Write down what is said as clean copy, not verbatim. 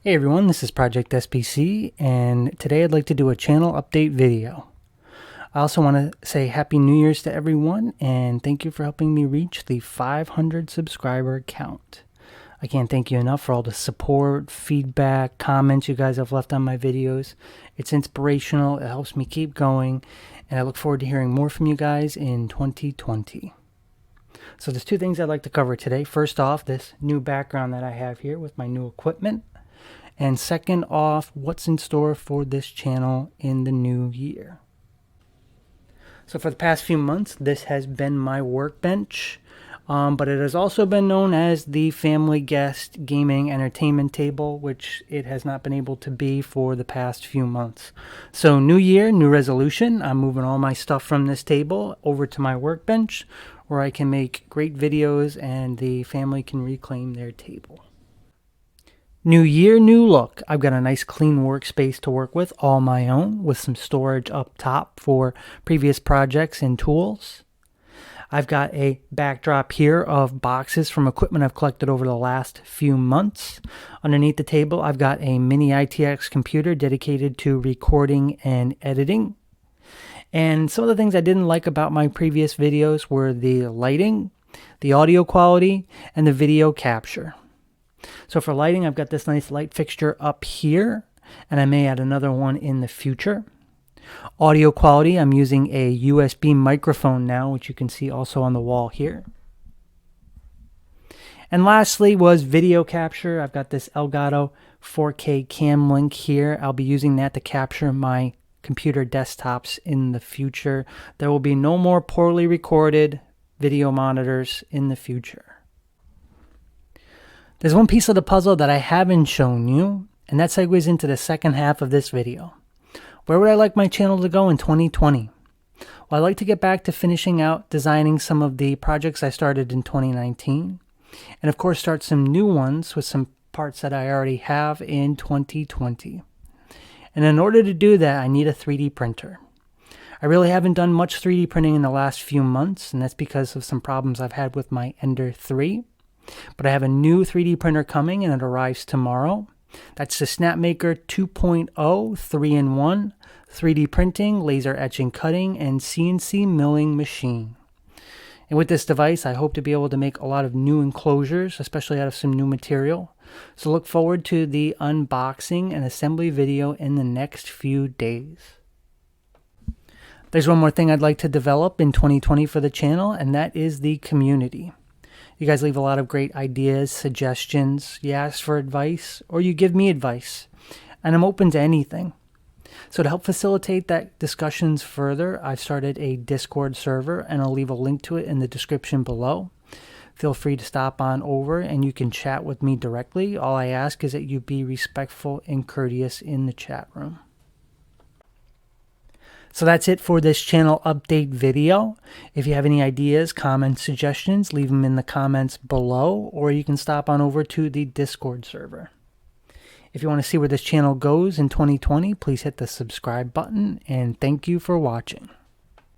Hey everyone, this is ProjectSBC, and today I'd like to do a channel update video. I also want to say Happy New Year's to everyone, and thank you for helping me reach the 500 subscriber count. I can't thank you enough for all the support, feedback, comments you guys have left on my videos. It's inspirational, it helps me keep going, and I look forward to hearing more from you guys in 2020. So there's two things I'd like to cover today. First off, this new background that I have here with my new equipment. And second off, what's in store for this channel in the new year. So for the past few months, this has been my workbench, but it has also been known as the family guest gaming entertainment table, which it has not been able to be for the past few months. So new year, new resolution. I'm moving all my stuff from this table over to my workbench, where I can make great videos and the family can reclaim their table. New year, new look. I've got a nice clean workspace to work with, all my own, with some storage up top for previous projects and tools. I've got a backdrop here of boxes from equipment I've collected over the last few months. Underneath the table, I've got a mini ITX computer dedicated to recording and editing. And some of the things I didn't like about my previous videos were the lighting, the audio quality, and the video capture. So for lighting, I've got this nice light fixture up here, and I may add another one in the future. Audio quality, I'm using a USB microphone now, which you can see also on the wall here. And lastly was video capture. I've got this Elgato 4K cam link here. I'll be using that to capture my computer desktops in the future. There will be no more poorly recorded video monitors in the future. There's one piece of the puzzle that I haven't shown you, and that segues into the second half of this video. Where would I like my channel to go in 2020? Well, I'd like to get back to finishing out designing some of the projects I started in 2019, and of course start some new ones with some parts that I already have in 2020. And in order to do that, I need a 3D printer. I really haven't done much 3D printing in the last few months, and that's because of some problems I've had with my Ender 3. But I have a new 3D printer coming, and it arrives tomorrow. That's the Snapmaker 2.0 3-in-1 3D printing, laser etching cutting, and CNC milling machine. And with this device, I hope to be able to make a lot of new enclosures, especially out of some new material. So look forward to the unboxing and assembly video in the next few days. There's one more thing I'd like to develop in 2020 for the channel, and that is the community. You guys leave a lot of great ideas, suggestions, you ask for advice, or you give me advice, and I'm open to anything. So to help facilitate that discussions further, I've started a Discord server, and I'll leave a link to it in the description below. Feel free to stop on over and you can chat with me directly. All I ask is that you be respectful and courteous in the chat room. So that's it for this channel update video. If you have any ideas, comments, suggestions, leave them in the comments below, or you can stop on over to the Discord server. If you want to see where this channel goes in 2020, please hit the subscribe button, and thank you for watching.